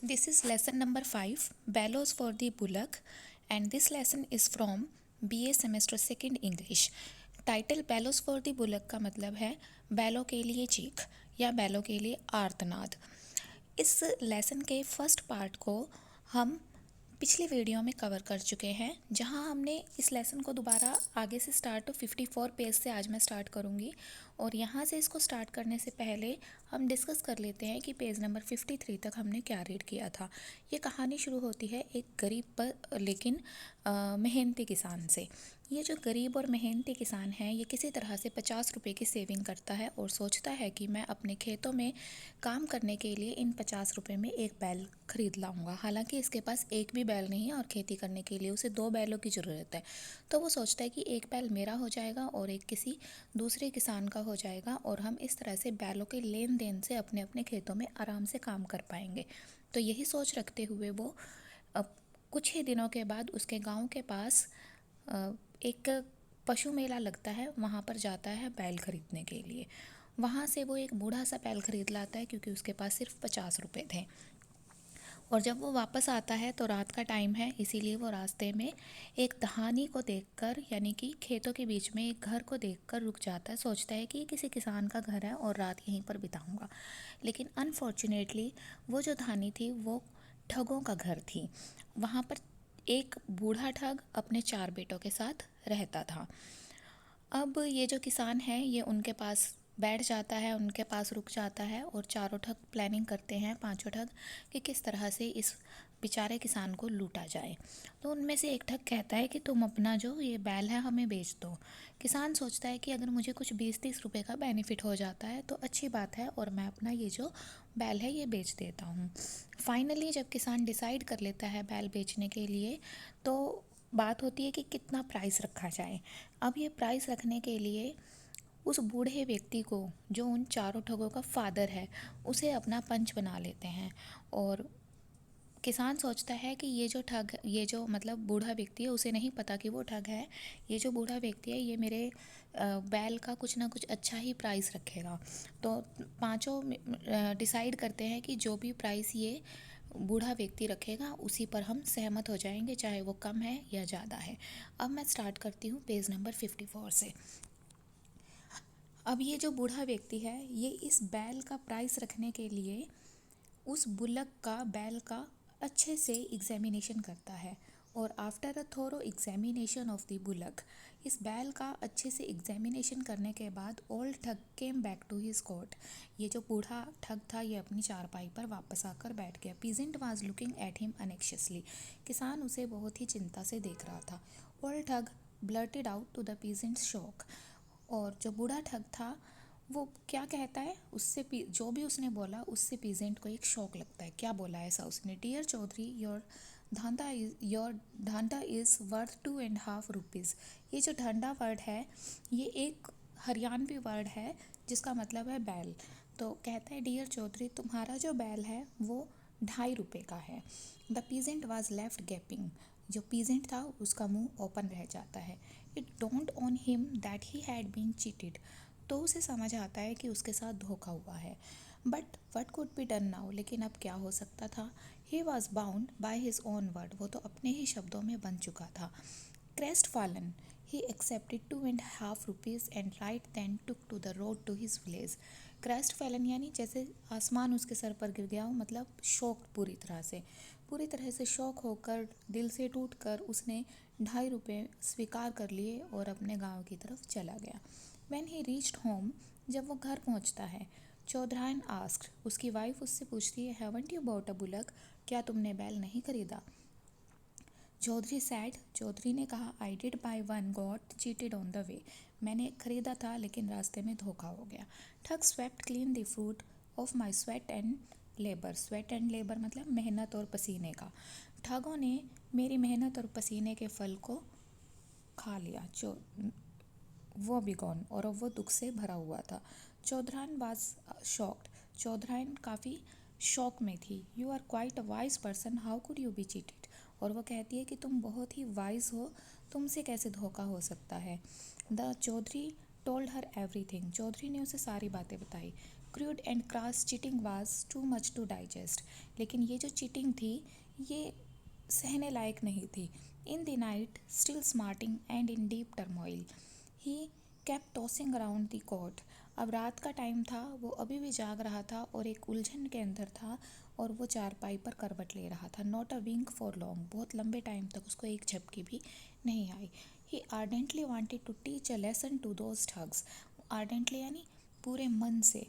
This is lesson number 5, Bellows for the Bullock, and this lesson is from BA semester 2nd English. Title bellows for the bullock का मतलब है बैलों के लिए चीख या बैलों के लिए आर्तनाद। इस लेसन के फर्स्ट पार्ट को हम पिछली वीडियो में कवर कर चुके हैं, जहां हमने इस लेसन को दोबारा आगे से स्टार्ट 54 पेज से आज मैं स्टार्ट करूंगी। और यहां से इसको स्टार्ट करने से पहले हम डिस्कस कर लेते हैं कि पेज नंबर 53 तक हमने क्या रीड किया था। ये कहानी शुरू होती है एक गरीब पर लेकिन मेहनती किसान से। ये जो गरीब और मेहनती किसान है, ये किसी तरह से 50 रुपये की सेविंग करता है और सोचता है कि मैं अपने खेतों में काम करने के लिए इन 50 रुपये में एक बैल खरीद लाऊंगा। हालांकि इसके पास एक भी बैल नहीं है और खेती करने के लिए उसे 2 बैलों की ज़रूरत है। तो वो सोचता है कि एक बैल मेरा हो जाएगा और एक किसी दूसरे किसान का हो जाएगा, और हम इस तरह से बैलों के लेन देन से अपने अपने खेतों में आराम से काम कर पाएंगे। तो यही सोच रखते हुए वो अब कुछ ही दिनों के बाद उसके गांव के पास एक पशु मेला लगता है, वहाँ पर जाता है बैल खरीदने के लिए। वहाँ से वो एक बूढ़ा सा बैल खरीद लाता है क्योंकि उसके पास सिर्फ 50 रुपये थे। और जब वो वापस आता है तो रात का टाइम है, इसीलिए वो रास्ते में एक दहानी को देखकर, यानी कि खेतों के बीच में एक घर को देखकर रुक जाता है। सोचता है कि ये किसी किसान का घर है और रात यहीं पर बिताऊंगा। लेकिन अनफॉर्चुनेटली वो जो दहानी थी वो ठगों का घर थी। वहाँ पर एक बूढ़ा ठग अपने 4 बेटों के साथ रहता था। अब ये जो किसान है ये उनके पास बैठ जाता है, उनके पास रुक जाता है और चारों ठग प्लानिंग करते हैं, पांचों ठग, कि किस तरह से इस बेचारे किसान को लूटा जाए। तो उनमें से एक ठग कहता है कि तुम अपना जो ये बैल है हमें बेच दो। किसान सोचता है कि अगर मुझे कुछ 20-30 रुपए का बेनिफिट हो जाता है तो अच्छी बात है, और मैं अपना ये जो बैल है ये बेच देता हूँ। फाइनली जब किसान डिसाइड कर लेता है बैल बेचने के लिए, तो बात होती है कि कितना प्राइस रखा जाए। अब ये प्राइस रखने के लिए उस बूढ़े व्यक्ति को, जो उन चारों ठगों का फादर है, उसे अपना पंच बना लेते हैं। और किसान सोचता है कि ये जो ठग, ये जो मतलब बूढ़ा व्यक्ति है, उसे नहीं पता कि वो ठग है। ये जो बूढ़ा व्यक्ति है ये मेरे बैल का कुछ ना कुछ अच्छा ही प्राइस रखेगा। तो पांचों डिसाइड करते हैं कि जो भी प्राइस ये बूढ़ा व्यक्ति रखेगा उसी पर हम सहमत हो जाएंगे, चाहे वो कम है या ज़्यादा है। अब मैं स्टार्ट करती हूँ पेज नंबर 54 से। अब ये जो बूढ़ा व्यक्ति है ये इस बैल का प्राइस रखने के लिए उस बुलक का, बैल का अच्छे से एग्जामिनेशन करता है। और after a thorough examination of the bullock, इस बैल का अच्छे से एग्जामिनेशन करने के बाद old thug came back to his cot. ये जो बूढ़ा ठग था ये अपनी चारपाई पर वापस आकर बैठ गया। Peasant was looking at him अनेक्शियसली, किसान उसे बहुत ही चिंता से देख रहा था। Old thug blurted out to the peasant's shock, और जो बूढ़ा ठग था वो क्या कहता है, उससे जो भी उसने बोला उससे पीजेंट को एक शौक लगता है। क्या बोला ऐसा उसने? Dear Chaudhary, your dhanda is worth 2.5 rupees. ये जो ढांडा वर्ड है ये एक हरियाणवी वर्ड है जिसका मतलब है बैल। तो कहता है डियर चौधरी, तुम्हारा जो बैल है वो 2.5 रुपये का है। The peasant was left gaping, जो पीजेंट था उसका मुंह ओपन रह जाता है। It dawned on him that he had been cheated, तो उसे समझ आता है कि उसके साथ धोखा हुआ है। But what could be done now, लेकिन अब क्या हो सकता था? He was bound by his own word, वो तो अपने ही शब्दों में बन चुका था। Crestfallen, he accepted 2.5 rupees and right then took to the road to his village. Crestfallen यानी जैसे आसमान उसके सर पर गिर गया हो, मतलब शौक पूरी तरह से शौक होकर, दिल से टूट कर उसने 2.5 रुपये स्वीकार कर लिए और अपने गांव की तरफ चला गया। When he reached home, जब वो घर पहुंचता है, चौधराइन आस्क्ड, उसकी वाइफ उससे पूछती है, haven't you bought a bullock, क्या तुमने बैल नहीं खरीदा? चौधरी सैड, चौधरी ने कहा, I did by one, got cheated on the way, मैंने खरीदा था लेकिन रास्ते में धोखा हो गया। ठग swept clean the fruit of my sweat and labour, sweat and labour मतलब मेहनत और पसीने का। ठगों ने मेरी मेहनत और पसीने के फल को खा लिया। वो भी गॉन, और अब वो दुख से भरा हुआ था। चौधराइन वाज शॉक्ड, चौधराइन काफ़ी शौक में थी। You are quite a wise person, how could you be cheated, और वो कहती है कि तुम बहुत ही वाइज हो, तुमसे कैसे धोखा हो सकता है। The Chaudhary told her everything, Chaudhary ने उसे सारी बातें बताई। Crude and crass cheating was too much to digest. लेकिन ये जो चीटिंग थी ये सहने लायक नहीं थी। In the night still smarting and in deep turmoil he kept tossing around the court. अब रात का टाइम था, वो अभी भी जाग रहा था और एक उलझन के अंदर था और वो चारपाई पर करवट ले रहा था। Not a Wink for long, बहुत लंबे टाइम तक उसको एक झपकी भी नहीं आई। ही आर्डेंटली wanted to teach a lesson to those thugs. आर्डेंटली यानी पूरे मन से,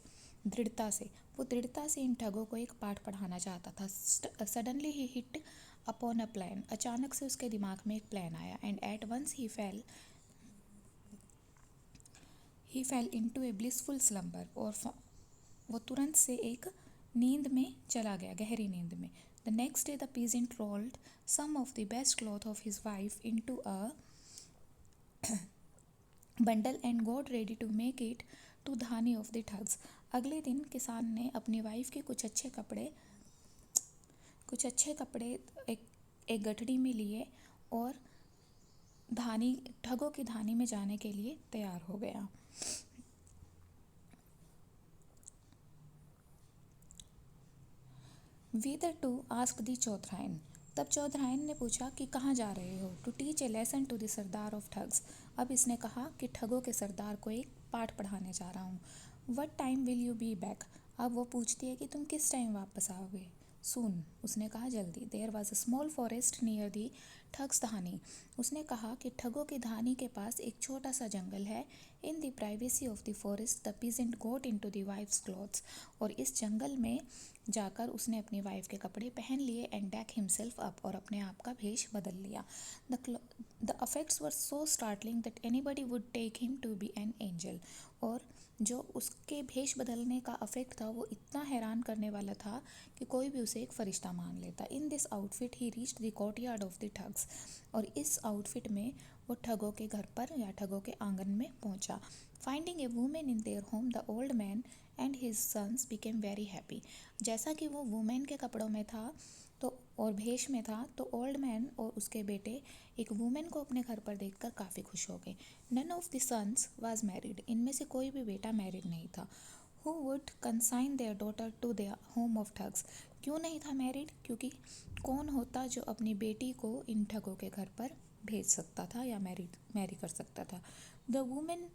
दृढ़ता से, वो दृढ़ता से इन ठगों को एक पाठ पढ़ाना चाहता था। Suddenly he hit upon a plan, अचानक से उसके दिमाग में एक प्लान आया। And at once he fell into a blissful slumber, और वो तुरंत से एक नींद में चला गया, गहरी नींद में। The next day the peasant rolled some of the best cloth of his wife into a bundle and got ready to make it to dhani of the thugs. अगले दिन किसान ने अपनी वाइफ के कुछ अच्छे कपड़े एक गठड़ी में लिए और ठगों की धानी में जाने के लिए तैयार हो गया। Whither to ask the Chaudhrain. तब चौधराइन ने पूछा कि कहाँ जा रहे हो। To teach a lesson to the sardar of thugs. अब इसने कहा कि ठगों के सरदार को एक पाठ पढ़ाने जा रहा हूँ। What time will you be back. अब वो पूछती है कि तुम किस टाइम वापस आओगे। सून, उसने कहा जल्दी। There was a small forest near the thugs धानी। उसने कहा कि ठगों की धानी के पास एक छोटा सा जंगल है। In the privacy of the forest the peasant got into the wife's clothes. और इस जंगल में जाकर उसने अपनी वाइफ के कपड़े पहन लिए। एंड डेक हिमसेल्फ अप, और अपने आप का भेष बदल लिया। The effects were so startling that anybody would take him to be an angel. और जो उसके भेष बदलने का अफेक्ट था वो इतना हैरान करने वाला था कि कोई भी उसे एक फरिश्ता मान लेता। In this outfit he reached the courtyard of the thugs. और इस आउटफिट में वो ठगों के घर पर या ठगों के आंगन में पहुंचा। Finding a woman in their home the old man and his sons became very happy. जैसा कि वो वुमेन के कपड़ों में था तो और भेष में था, तो ओल्ड मैन और उसके बेटे एक वुमेन को अपने घर पर देखकर काफ़ी खुश हो गए। None of the sons was married. इनमें से कोई भी बेटा मैरिड नहीं था। Who would consign their daughter to their home of thugs. क्यों नहीं था मैरिड? क्योंकि कौन होता जो अपनी बेटी को इन ठगों के घर पर भेज सकता था या मैरी कर सकता था। The women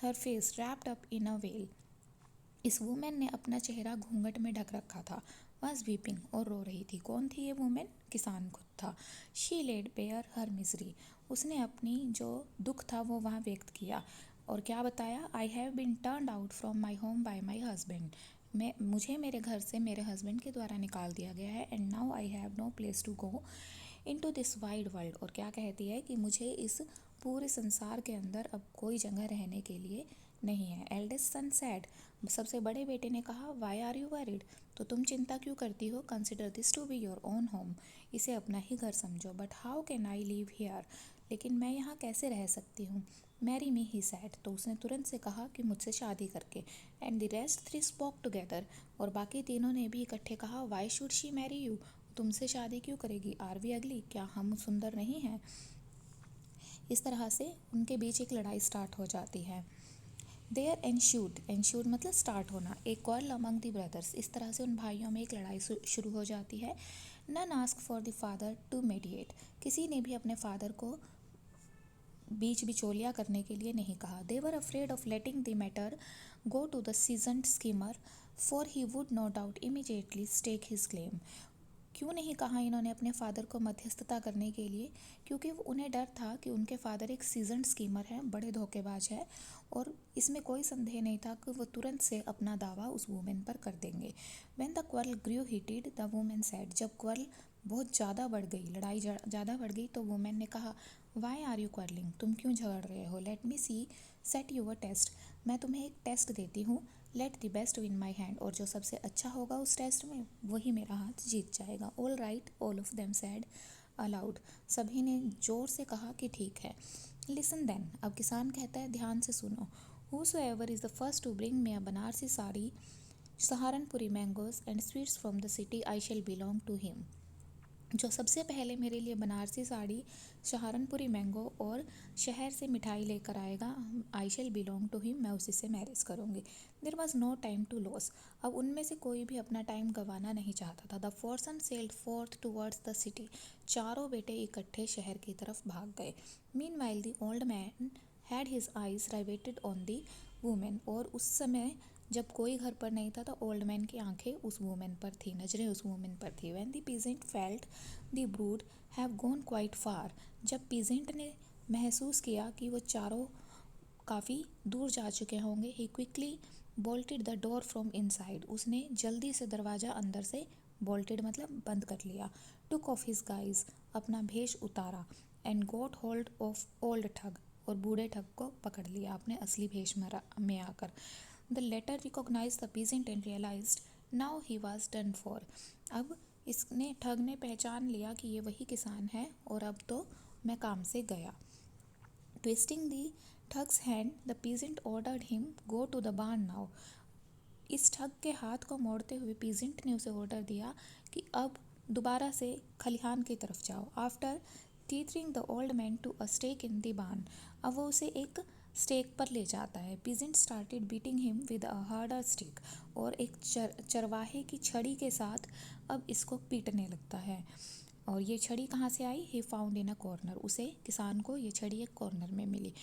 her face wrapped up in a well. इस वुमेन ने अपना चेहरा घूंघट में ढक रखा था। वाज वीपिंग, और रो रही थी। कौन थी ये वुमेन? किसान खुद था। She laid bare her misery. उसने अपनी जो दुख था वो वहाँ व्यक्त किया। और क्या बताया? I have been turned out from my home by my husband. मुझे मेरे घर से मेरे हस्बैंड के द्वारा निकाल दिया गया है। And now I have no place to go into this wide world. और क्या कहती है कि मुझे इस पूरे संसार के अंदर अब कोई जगह रहने के लिए नहीं है। Eldest son sad. सबसे बड़े बेटे ने कहा, वाई आर यू वरीड। तो तुम चिंता क्यों करती हो? Consider this to be your own home. इसे अपना ही घर समझो। But how can I live here. लेकिन मैं यहाँ कैसे रह सकती हूँ? Marry me, he said. तो उसने तुरंत से कहा कि मुझसे शादी करके। And the rest three spoke together. और बाकी तीनों ने भी इकट्ठे कहा, why should she marry you. तुमसे शादी क्यों करेगी? आर वी अगली, क्या हम सुंदर नहीं हैं? इस तरह से उनके बीच एक लड़ाई स्टार्ट हो जाती है। देयर एंश्यूड मतलब स्टार्ट होना, एक क्वारल अमंग द ब्रदर्स। इस तरह से उन भाइयों में एक लड़ाई शुरू हो जाती है। None ask for the father to mediate. किसी ने भी अपने फादर को बीच बिचौलिया करने के लिए नहीं कहा। दे वर afraid of letting the matter go to the seasoned schemer for he would know doubt immediately stake his claim. क्यों नहीं कहा इन्होंने अपने फादर को मध्यस्थता करने के लिए? क्योंकि उन्हें डर था कि उनके फादर एक सीजन्ड स्कीमर हैं, बड़े धोखेबाज हैं, और इसमें कोई संदेह नहीं था कि वो तुरंत से अपना दावा उस वुमेन पर कर देंगे। When the quarrel grew heated the woman said. जब क्वारल बहुत ज़्यादा बढ़ गई, लड़ाई ज़्यादा बढ़ गई, तो वुमेन ने कहा, वाई आर यू क्वारलिंग। तुम क्यों झगड़ रहे हो? Let me see set you a test. मैं तुम्हें एक टेस्ट देती हूँ। Let the best win my hand. और जो सबसे अच्छा होगा उस टेस्ट में वही मेरा हाथ जीत जाएगा। All right, all of them said aloud. सभी ने जोर से कहा कि ठीक है। Listen then. अब किसान कहता है, ध्यान से सुनो। Whosoever is the first to bring me a Banarasi sari, सहारनपुरी mangoes and sweets from the city, I shall belong to him. जो सबसे पहले मेरे लिए बनारसी साड़ी, सहारनपुरी मैंगो और शहर से मिठाई लेकर आएगा, I shall belong to him, मैं उसी से मैरिज करूँगी। There was no time to lose. अब उनमें से कोई भी अपना टाइम गंवाना नहीं चाहता था। The four sun sailed fourth towards the city. चारों बेटे इकट्ठे शहर की तरफ भाग गए। Mean while the old man had his eyes राइवेटेड on the women. और उस समय जब कोई घर पर नहीं था तो ओल्ड मैन की आंखें उस वुमेन पर थी, नजरें उस वुमेन पर थी। When the peasant felt the brood have gone quite far. जब पीजेंट ने महसूस किया कि वो चारों काफ़ी दूर जा चुके होंगे, ही quickly bolted the door from inside. उसने जल्दी से दरवाज़ा अंदर से, बोल्टेड मतलब बंद कर लिया। टुक ऑफ हिज गाइज, अपना भेष उतारा। And got hold of old ठग, और बूढ़े ठग को पकड़ लिया अपने असली भेष में आकर। The latter recognised the peasant and realised now he was done for. अब इसने, ठग ने पहचान लिया कि ये वही किसान है और अब तो मैं काम से गया। Twisting the thugs hand the peasant ordered him go to the बार्न नाउ। इस ठग के हाथ को मोड़ते हुए पीजेंट ने उसे ऑर्डर दिया कि अब दोबारा से खलिहान की तरफ जाओ। After tethering the old man to a stake in the बार्न। अब वो उसे एक स्टेक पर ले जाता है। Peasant started beating him with a harder stick. और एक चरवाहे की छड़ी के साथ अब इसको पीटने लगता है। और ये छड़ी कहाँ से आई? He found in a corner. उसे, किसान को, ये छड़ी एक कॉर्नर में मिली।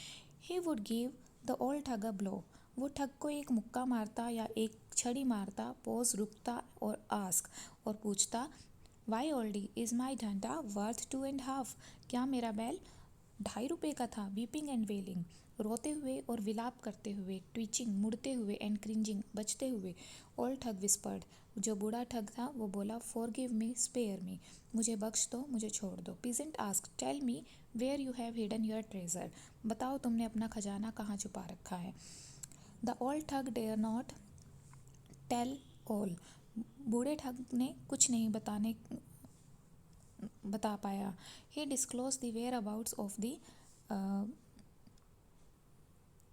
He would give the old ठग अ ब्लो। वो ठग को एक मुक्का मारता या एक छड़ी मारता। पोज, रुकता और आस्क, और पूछता, वाई ओल्डी इज माई डंडा वर्थ 2.5। क्या मेरा बैल 2.5 रुपये का था? वीपिंग एंड वेलिंग, रोते हुए और विलाप करते हुए। ट्विचिंग, मुड़ते हुए। एंड क्रिंजिंग, बचते हुए। ओल्ड ठग विस्पर्ड, जो बूढ़ा ठग था वो बोला, फॉरगिव मी, स्पेयर मी, मुझे बख्श दो, मुझे छोड़ दो। Peasant asked, tell me where you have hidden your treasure. बताओ तुमने अपना खजाना कहाँ छुपा रखा है। द ओल्ड ठग डेयर नॉट टेल ऑल। बूढ़े ठग ने कुछ नहीं बता पाया। ही disclose the where abouts of the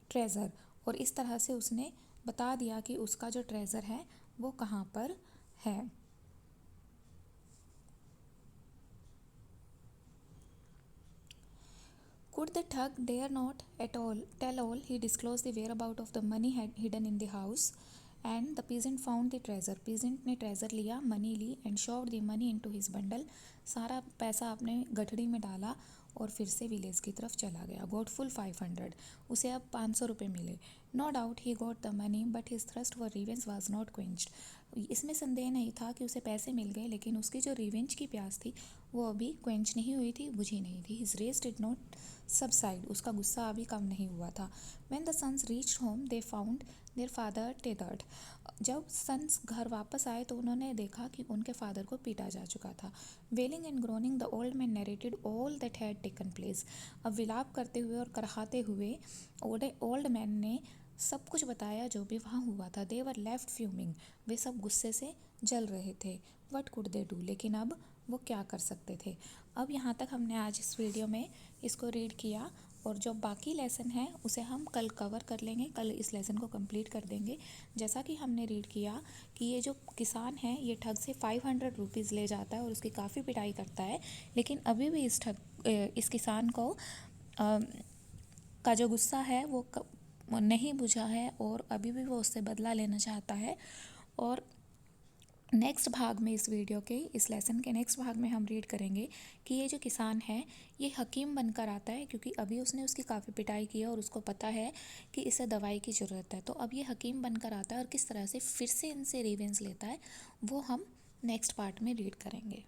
treasure. और इस तरह से उसने बता दिया कि उसका जो ट्रेजर है वो कहाँ पर है। Could the thug dare not at all tell all? He disclosed the whereabout of the money hidden in the house, and the peasant found the treasure. Peasant ने treasure लिया, money Lee, and shoved the money into his bundle. सारा पैसा अपने गठड़ी में डाला और फिर से विलेज की तरफ चला गया। Got full 500, उसे अब 500 रुपये मिले। No doubt he got the money, but his thirst for revenge was not quenched. इसमें संदेह नहीं था कि उसे पैसे मिल गए, लेकिन उसकी जो रिवेंज की प्यास थी वो अभी क्वेंच नहीं हुई थी, बुझी नहीं थी। His rage did not subside, उसका गुस्सा अभी कम नहीं हुआ था। When the sons reached home they found their father tethered. जब सन्स घर वापस आए तो उन्होंने देखा कि उनके फादर को पीटा जा चुका था। Wailing and groaning the old man narrated all that had taken place. अब विलाप करते हुए और करहाते हुए ओल्ड मैन ने सब कुछ बताया जो भी वहाँ हुआ था। They were left fuming. वे सब गुस्से से जल रहे थे। What could they do? लेकिन अब वो क्या कर सकते थे। अब यहाँ तक हमने आज इस वीडियो में इसको रीड किया, और जो बाकी लेसन है उसे हम कल कवर कर लेंगे। कल इस लेसन को कंप्लीट कर देंगे। जैसा कि हमने रीड किया कि ये जो किसान है ये ठग से 500 रुपीज़ ले जाता है और उसकी काफ़ी पिटाई करता है, लेकिन अभी भी इस किसान को का जो गुस्सा है वो नहीं बुझा है और अभी भी वो उससे बदला लेना चाहता है। और नेक्स्ट भाग में, इस वीडियो के, इस लेसन के नेक्स्ट भाग में हम रीड करेंगे कि ये जो किसान है ये हकीम बनकर आता है, क्योंकि अभी उसने उसकी काफ़ी पिटाई की है और उसको पता है कि इसे दवाई की ज़रूरत है। तो अब ये हकीम बनकर आता है और किस तरह से फिर से इनसे रिवेंज लेता है वो हम नेक्स्ट पार्ट में रीड करेंगे।